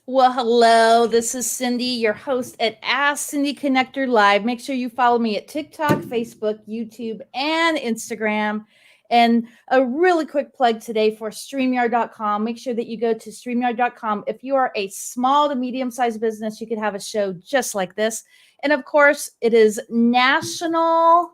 Well, hello. This is Cindy, your host at Ask Cindy Connector Live. Make sure you follow me at TikTok, Facebook, YouTube, and Instagram. And a really quick plug today for StreamYard.com. Make sure that you go to StreamYard.com. If you are a small to medium sized business, you could have a show just like this. And of course, it is National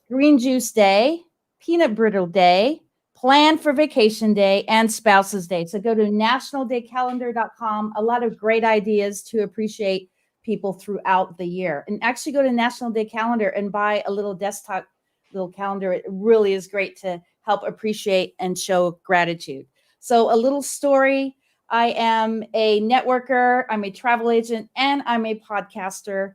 Green Juice Day, Peanut Brittle Day, Plan for Vacation Day, and Spouses Day. So go to nationaldaycalendar.com. A lot of great ideas to appreciate people throughout the year. And actually go to National Day Calendar and buy a little desktop little calendar. It really is great to help appreciate and show gratitude. So a little story. I am a networker, I'm a travel agent, and I'm a podcaster.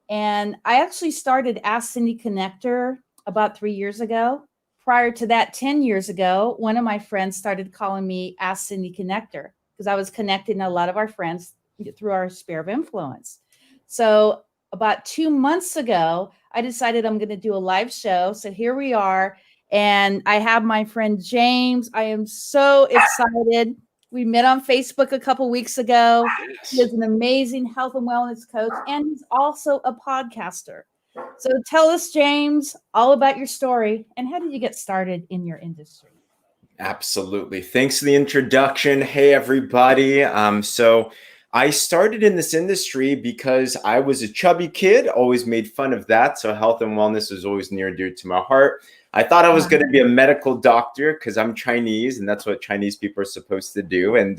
And I actually started Ask Cindy Connector about 3 years ago. Prior to that, 10 years ago, one of my friends started calling me Ask Cindy Connector because I was connecting a lot of our friends through our sphere of influence. So about 2 months ago, I decided I'm going to do a live show. So here we are. And I have my friend James. I am so excited. We met on Facebook a couple weeks ago. He is an amazing health and wellness coach, and he's also a podcaster. So tell us, James, all about your story and how did you get started in your industry? Absolutely. Thanks for the introduction. Hey, everybody. So I started in this industry because I was a chubby kid, always made fun of that. So health and wellness was always near and dear to my heart. I thought I was going to be a medical doctor because I'm Chinese and that's what Chinese people are supposed to do. And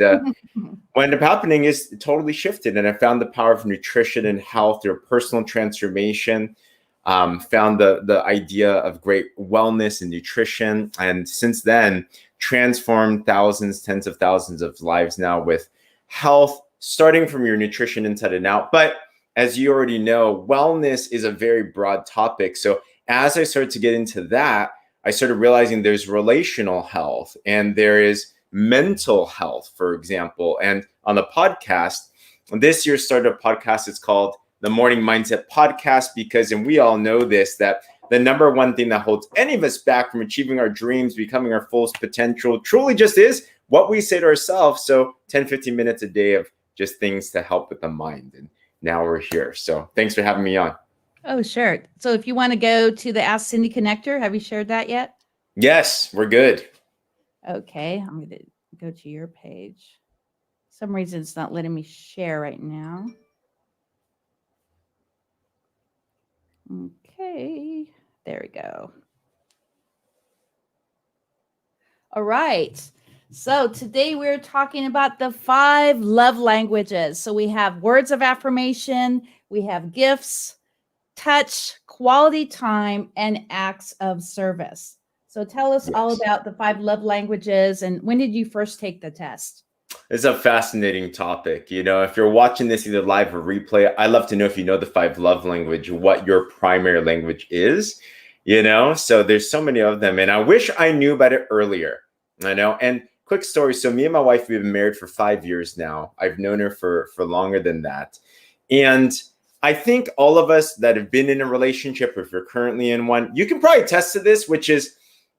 what ended up happening is it totally shifted. And I found the power of nutrition and health through personal transformation. Found the idea of great wellness and nutrition. And since then, transformed thousands, tens of thousands of lives now with health, starting from your nutrition inside and out. But as you already know, wellness is a very broad topic. So as I started to get into that, I started realizing there's relational health and there is mental health, for example. And on the podcast, this year started a podcast. It's called the Morning Mindset Podcast because, and we all know this, that the number one thing that holds any of us back from achieving our dreams, becoming our fullest potential, truly just is what we say to ourselves. So 10, 15 minutes a day of just things to help with the mind. And now we're here. So thanks for having me on. Oh, sure. So if you want to go to the Ask Cindy Connector, have you shared that yet? Yes, we're good. Okay, I'm going to go to your page. For some reason, it's not letting me share right now. Okay, there we go. All right. So today we're talking about the 5 love languages. So we have words of affirmation, we have gifts, touch, quality time, and acts of service. So tell us all about the 5 love languages and when did you first take the test? It's a fascinating topic. You know, if you're watching this either live or replay, I'd love to know if you know the 5 love language, what your primary language is, you know? So there's so many of them. And I wish I knew about it earlier, I know. And quick story. So me and my wife, we've been married for 5 years now. I've known her for longer than that. And I think all of us that have been in a relationship, or if you're currently in one, you can probably attest to this, which is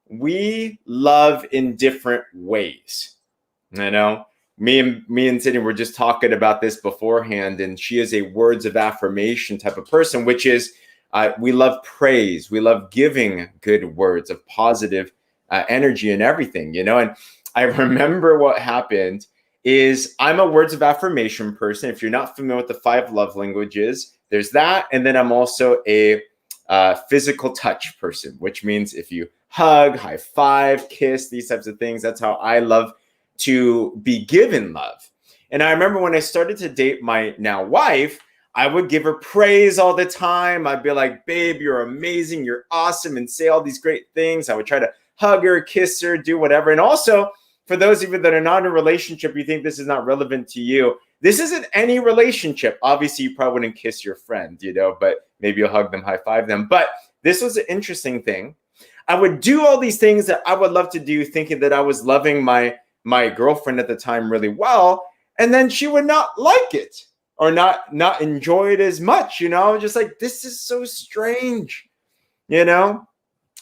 we love in different ways, you know? Me and Sydney were just talking about this beforehand, and she is a words of affirmation type of person, which is we love praise. We love giving good words of positive energy and everything, you know. And I remember what happened is I'm a words of affirmation person. If you're not familiar with the 5 love languages, there's that. And then I'm also a physical touch person, which means if you hug, high five, kiss, these types of things, that's how I love to be given love. And I remember when I started to date my now wife, I would give her praise all the time. I'd be like, babe, you're amazing, you're awesome, and say all these great things. I would try to hug her, kiss her, do whatever. And also, for those of you that are not in a relationship, you think this is not relevant to you, this isn't any relationship. Obviously, you probably wouldn't kiss your friend, you know, but maybe you'll hug them, high five them. But this was an interesting thing. I would do all these things that I would love to do, thinking that I was loving my girlfriend at the time really well, and then she would not like it or not enjoy it as much, you know. Just like, this is so strange, you know.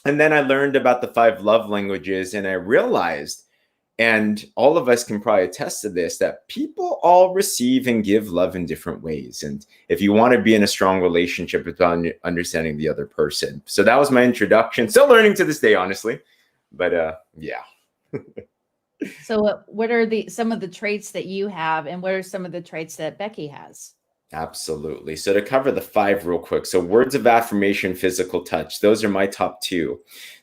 And then I learned about the 5 love languages, and I realized And all of us can probably attest to this, that people all receive and give love in different ways. And if you want to be in a strong relationship, it's about understanding the other person. So that was my introduction. Still learning to this day, honestly. But yeah. So what are some of the traits that you have, and what are some of the traits that Becky has? Absolutely. So to cover the 5 real quick. So words of affirmation, physical touch, those are my top 2.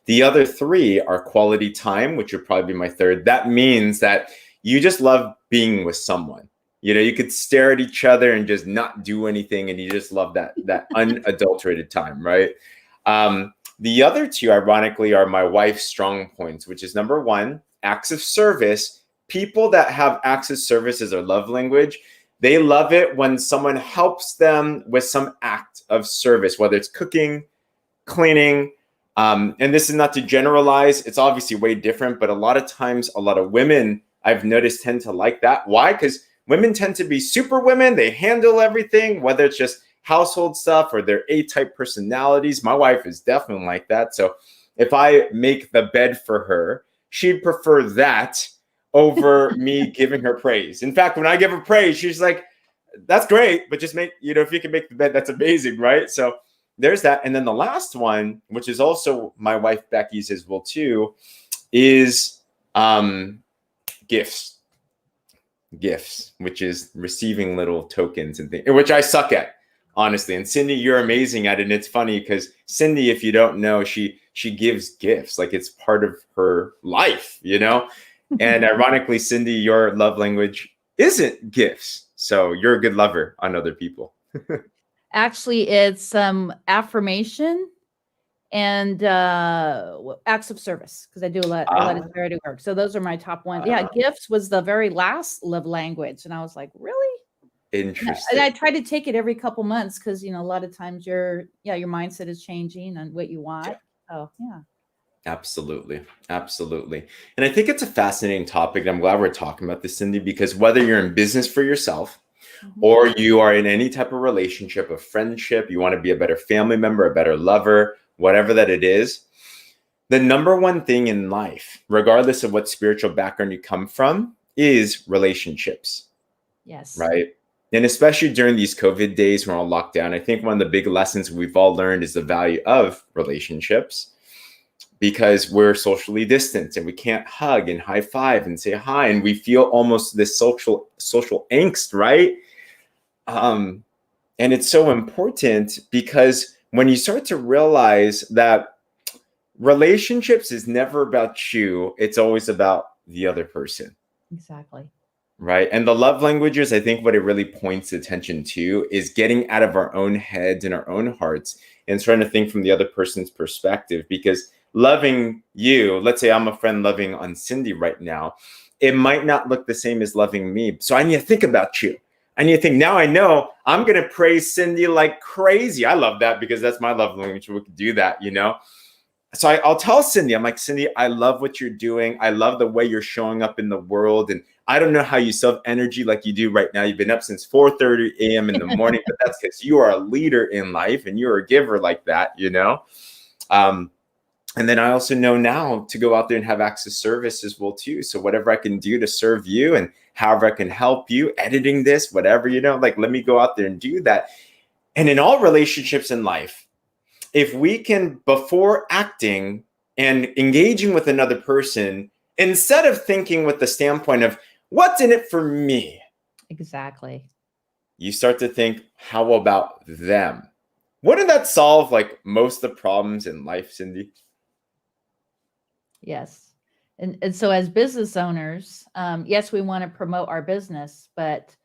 The other 3 are quality time, which would probably be my 3rd. That means that you just love being with someone. You know, you could stare at each other and just not do anything, and you just love that unadulterated time, right? The other 2, ironically, are my wife's strong points, which is number 1, acts of service. People that have acts of service as their love language, they love it when someone helps them with some act of service, whether it's cooking, cleaning. And this is not to generalize. It's obviously way different, but a lot of times, a lot of women I've noticed tend to like that. Why? Because women tend to be super women. They handle everything, whether it's just household stuff or their A-type personalities. My wife is definitely like that. So if I make the bed for her, she'd prefer that over me giving her praise. In fact, when I give her praise, she's like, that's great, but just make, if you can make the bed, that's amazing, right? So there's that. And then the last one, which is also my wife Becky's as well too, is gifts, which is receiving little tokens and things, which I suck at, honestly. And Cindy, you're amazing at it. And it's funny because Cindy, if you don't know, she gives gifts, like it's part of her life, And ironically, Cindy, your love language isn't gifts. So you're a good lover on other people. Actually, it's affirmation and acts of service, because I do a lot of charity work. So those are my top ones. Yeah, gifts was the very last love language. And I was like, really? Interesting. And I try to take it every couple months because, a lot of times your mindset is changing on what you want. Yeah. Oh, yeah. Absolutely. And I think it's a fascinating topic. And I'm glad we're talking about this, Cindy, because whether you're in business for yourself or you are in any type of relationship, a friendship, you want to be a better family member, a better lover, whatever that it is, the number one thing in life, regardless of what spiritual background you come from, is relationships. Yes. Right. And especially during these COVID days, we're all locked down. I think one of the big lessons we've all learned is the value of relationships, because we're socially distanced and we can't hug and high five and say hi. And we feel almost this social angst, right? And it's so important because when you start to realize that relationships is never about you, it's always about the other person. Exactly. Right. And the love languages, I think what it really points attention to is getting out of our own heads and our own hearts and trying to think from the other person's perspective. Because loving you, let's say I'm a friend loving on Cindy right now, it might not look the same as loving me. So I need to think about you. I need to think, now I know I'm going to praise Cindy like crazy. I love that because that's my love language. We could do that, So I'll tell Cindy, I'm like, Cindy, I love what you're doing. I love the way you're showing up in the world. And I don't know how you still have energy like you do right now. You've been up since 4:30 a.m. in the morning, but that's because you are a leader in life and you're a giver like that, And then I also know now to go out there and have acts of service as well too. So whatever I can do to serve you and however I can help you, editing this, whatever, like let me go out there and do that. And in all relationships in life, if we can, before acting and engaging with another person, instead of thinking with the standpoint of what's in it for me, exactly, you start to think, how about them? Wouldn't that solve like most of the problems in life, Cindy? Yes. And so as business owners, yes, we want to promote our business, but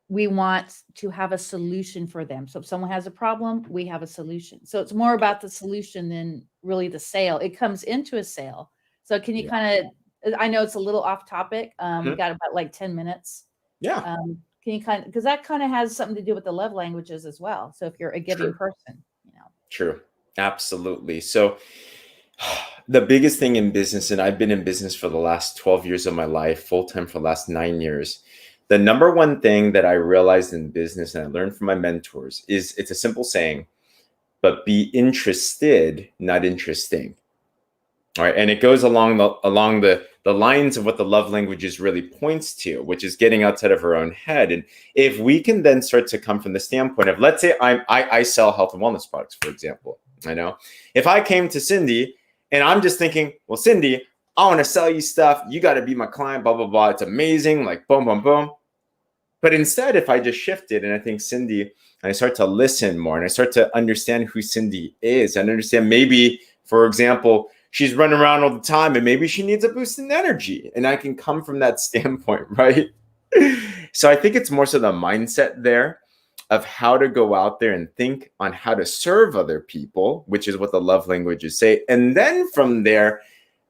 we want to have a solution for them. So if someone has a problem, we have a solution. So it's more about the solution than really the sale. It comes into a sale. So can you kind of, I know it's a little off topic. We got about like 10 minutes. Yeah. Can you because that kind of has something to do with the love languages as well. So if you're a giving person, True. Absolutely. So the biggest thing in business, and I've been in business for the last 12 years of my life, full-time for the last 9 years. The number one thing that I realized in business and I learned from my mentors is it's a simple saying, but be interested, not interesting. All right. And it goes along the the lines of what the love languages really points to, which is getting outside of our own head. And if we can then start to come from the standpoint of, let's say I sell health and wellness products, for example, if I came to Cindy and I'm just thinking, well, Cindy, I want to sell you stuff. You got to be my client, blah, blah, blah. It's amazing. Like boom, boom, boom. But instead, if I just shifted and I think Cindy, and I start to listen more and I start to understand who Cindy is and understand maybe, for example, she's running around all the time and maybe she needs a boost in energy. And I can come from that standpoint, right? So I think it's more so the mindset there of how to go out there and think on how to serve other people, which is what the love languages say. And then from there,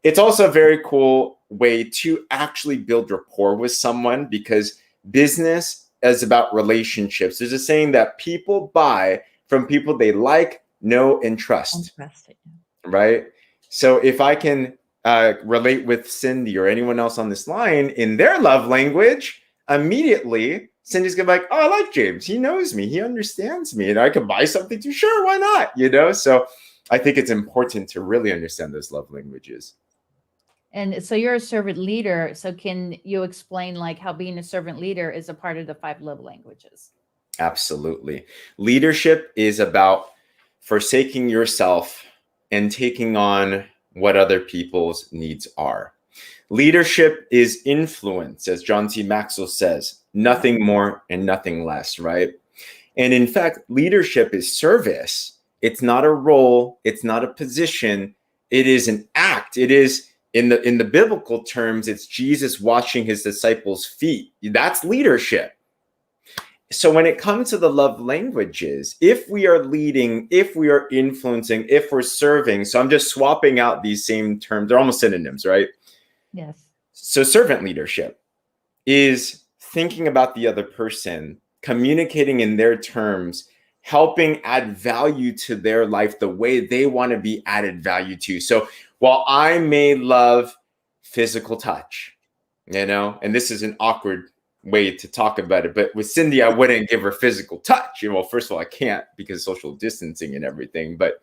it's also a very cool way to actually build rapport with someone, because business is about relationships. There's a saying that people buy from people they like, know, and trust. Right? So if I can relate with Cindy or anyone else on this line in their love language, immediately Cindy's gonna be like, oh, I like James. He knows me. He understands me. And I can buy something too. Sure, why not? So I think it's important to really understand those love languages. And so you're a servant leader. So can you explain like how being a servant leader is a part of the 5 love languages? Absolutely. Leadership is about forsaking yourself and taking on what other people's needs are. Leadership is influence, as John C. Maxwell says, nothing more and nothing less, right? And in fact, leadership is service. It's not a role. It's not a position. It is an act. It is, in the biblical terms, it's Jesus washing his disciples' feet. That's leadership. So when it comes to the love languages, if we are leading, if we are influencing, if we're serving, so I'm just swapping out these same terms. They're almost synonyms, right? Yes. So servant leadership is thinking about the other person, communicating in their terms, helping add value to their life the way they want to be added value to. So while I may love physical touch, and this is an awkward way to talk about it, but with Cindy, I wouldn't give her physical touch. Well, first of all, I can't because of social distancing and everything. But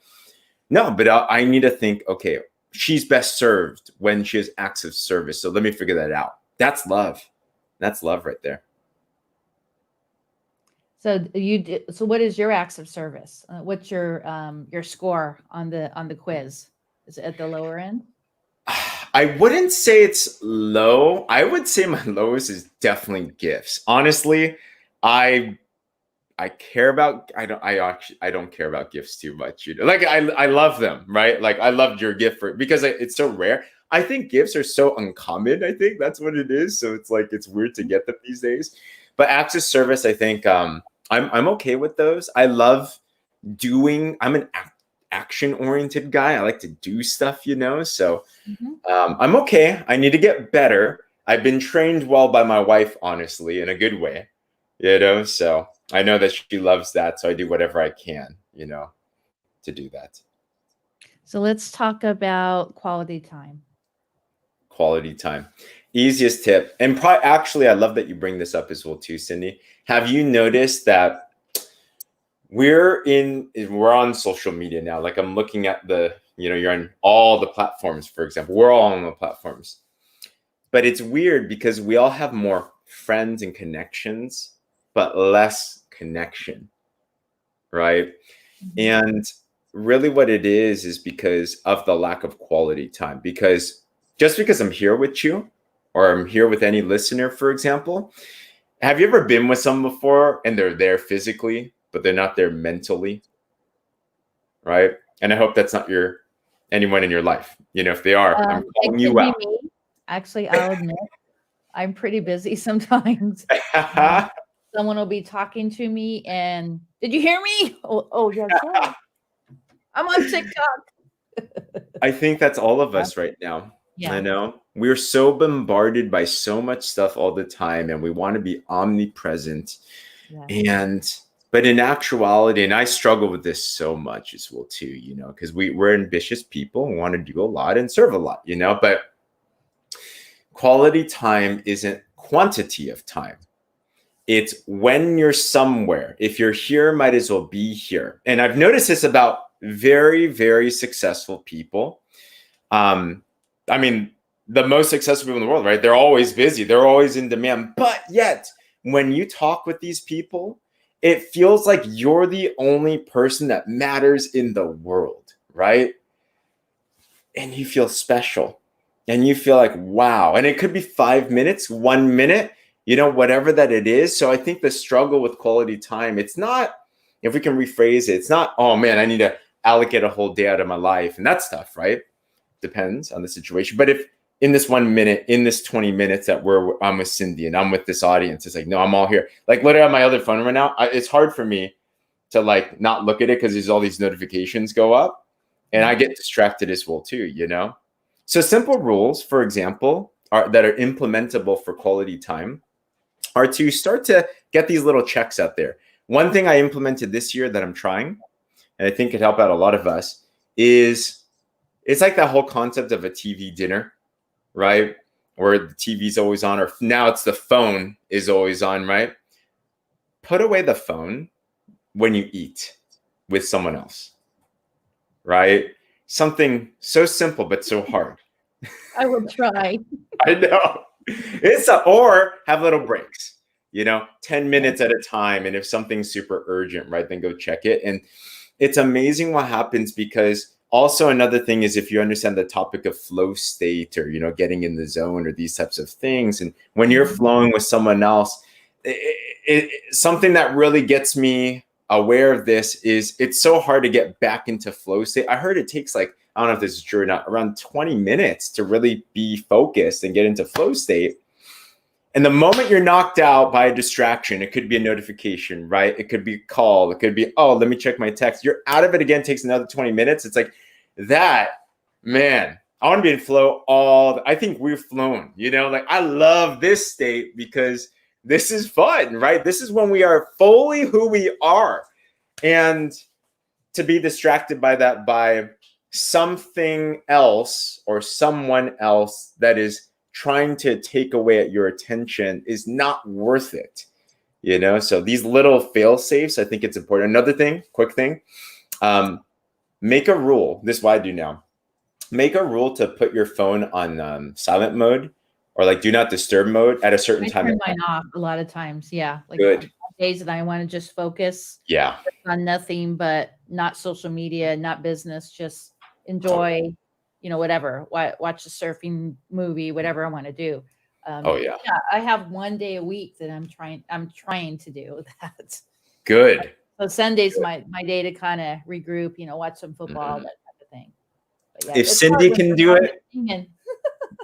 I need to think, okay, she's best served when she has acts of service. So let me figure that out. That's love. That's love right there. So so what is your acts of service? What's your score on the quiz? Is it at the lower end? I wouldn't say it's low. I would say my lowest is definitely gifts. Honestly, I care about, I don't care about gifts too much. Like I love them, right? Like I loved your gift because it's so rare. I think gifts are so uncommon. I think that's what it is. So it's like, it's weird to get them these days. But acts of service, I think I'm okay with those. I love doing, I'm an action-oriented guy. I like to do stuff, so I'm okay. I need to get better. I've been trained well by my wife, honestly, in a good way, so I know that she loves that. So I do whatever I can, to do that. So let's talk about quality time. Quality time. Easiest tip. And actually, I love that you bring this up as well too, Cindy. Have you noticed that we're on social media now? Like I'm looking at you're on all the platforms, for example. We're all on the platforms. But it's weird because we all have more friends and connections, but less connection, right? Mm-hmm. And really what it is because of the lack of quality time. Because just because I'm here with you or I'm here with any listener, for example, have you ever been with someone before and they're there physically, but they're not there mentally, right? And I hope that's not anyone in your life. If they are, I'm calling you out. Me. Actually, I'll admit, I'm pretty busy sometimes. Someone will be talking to me and, did you hear me? Oh yeah, sure. I'm on TikTok. I think that's all of us right now. Yeah. I know we're so bombarded by so much stuff all the time and we want to be omnipresent. Yeah. But in actuality, and I struggle with this so much as well too, because we're ambitious people and want to do a lot and serve a lot, but quality time isn't quantity of time. It's when you're somewhere. If you're here, might as well be here. And I've noticed this about very, very successful people. the most successful people in the world, right? They're always busy. They're always in demand. But yet, when you talk with these people, it feels like you're the only person that matters in the world, right? And you feel special and you feel like, wow. And it could be 5 minutes, 1 minute, whatever that it is. So I think the struggle with quality time, it's not, if we can rephrase it, it's not, oh man, I need to allocate a whole day out of my life. And that's tough, right? Depends on the situation. But if in this 1 minute, in this 20 minutes that I'm with Cindy and I'm with this audience, it's like, no, I'm all here. Like literally on my other phone right now, it's hard for me to like not look at it because there's all these notifications go up and I get distracted as well too, So simple rules, for example, that are implementable for quality time are to start to get these little checks out there. One thing I implemented this year that I'm trying, and I think could help out a lot of us, is it's like that whole concept of a TV dinner, right? Where the TV's always on, or now it's the phone is always on, right? Put away the phone when you eat with someone else, right? Something so simple but so hard. I will try. I know. Or have little breaks, 10 minutes at a time. And if something's super urgent, right, then go check it. And it's amazing what happens, because also another thing is if you understand the topic of flow state or, getting in the zone or these types of things. And when you're flowing with someone else, something that really gets me aware of this is it's so hard to get back into flow state. I heard it takes like, I don't know if this is true or not, around 20 minutes to really be focused and get into flow state. And the moment you're knocked out by a distraction, it could be a notification, right? It could be a call. It could be, oh, let me check my text. You're out of it again, takes another 20 minutes. It's like that, man, I want to be in flow I think we've flown, like I love this state because this is fun, right? This is when we are fully who we are. And to be distracted by that, by something else or someone else that is trying to take away at your attention is not worth it, So these little fail safes, I think it's important. Another thing, quick thing, make a rule. This is what I do now. Make a rule to put your phone on silent mode or like do not disturb mode at a certain time. I turn mine off a lot of times. Yeah. Like Good. on days that I want to just focus. Yeah. On nothing but not social media, not business, just enjoy, whatever, watch a surfing movie, whatever I want to do. Yeah, I have 1 day a week that I'm trying to do that. Good. So Sunday's my day to kind of regroup, watch some football, that type of thing. But yeah, if Cindy can do it,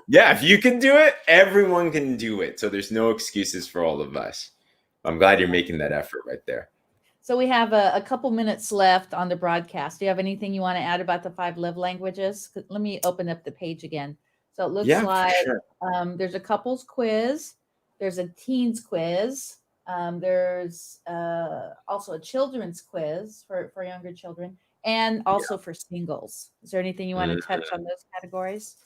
yeah, if you can do it, everyone can do it. So there's no excuses for all of us. I'm glad you're making that effort right there. So we have a couple minutes left on the broadcast. Do you have anything you want to add about the 5 love languages? Let me open up the page again. So it looks like there's a couples quiz. There's a teens quiz. There's also a children's quiz for younger children, and also for singles. Is there anything you want to touch on those categories?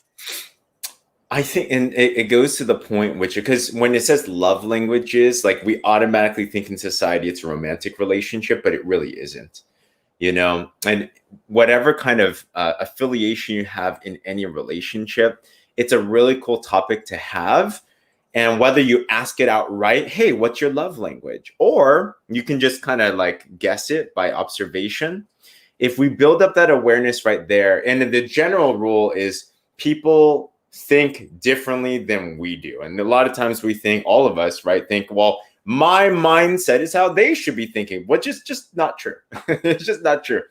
I think, and it goes to the point because when it says love languages, like we automatically think in society it's a romantic relationship, but it really isn't, and whatever kind of affiliation you have in any relationship, it's a really cool topic to have. And whether you ask it outright, hey, what's your love language? Or you can just kind of like guess it by observation. If we build up that awareness right there, and the general rule is people think differently than we do. And a lot of times we think, all of us, right, think, well, my mindset is how they should be thinking, which is just not true. It's just not true.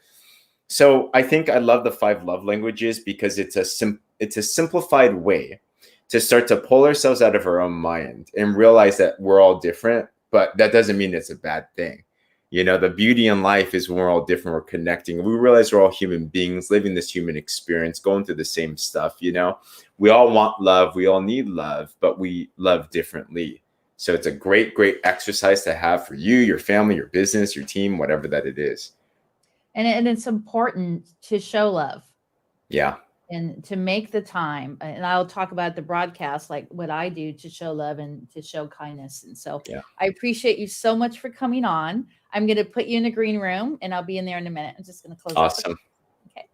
So I think I love the 5 love languages because it's a simplified way to start to pull ourselves out of our own mind and realize that we're all different, but that doesn't mean it's a bad thing. The beauty in life is when we're all different, we're connecting. We realize we're all human beings living this human experience, going through the same stuff, We all want love. We all need love, but we love differently. So it's a great, great exercise to have for you, your family, your business, your team, whatever that it is. And it's important to show love. Yeah. And to make the time, and I'll talk about the broadcast, like what I do to show love and to show kindness. And so I appreciate you so much for coming on. I'm going to put you in the green room and I'll be in there in a minute. I'm just going to close. Awesome. Okay.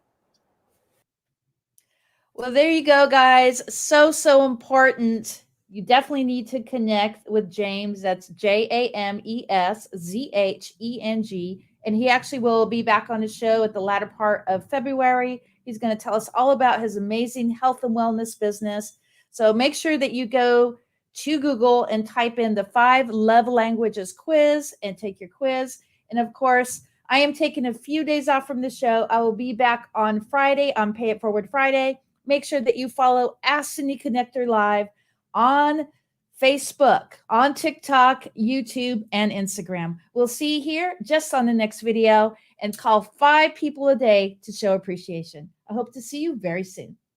Well, there you go, guys. So important. You definitely need to connect with James. That's JamesZheng. And he actually will be back on the show at the latter part of February. He's going to tell us all about his amazing health and wellness business. So make sure that you go to Google and type in the 5 love languages quiz and take your quiz. And of course, I am taking a few days off from the show. I will be back on Friday on Pay It Forward Friday. Make sure that you follow Ask Cindy Connector Live on Facebook, on TikTok, YouTube, and Instagram. We'll see you here just on the next video, and call 5 people a day to show appreciation. I hope to see you very soon.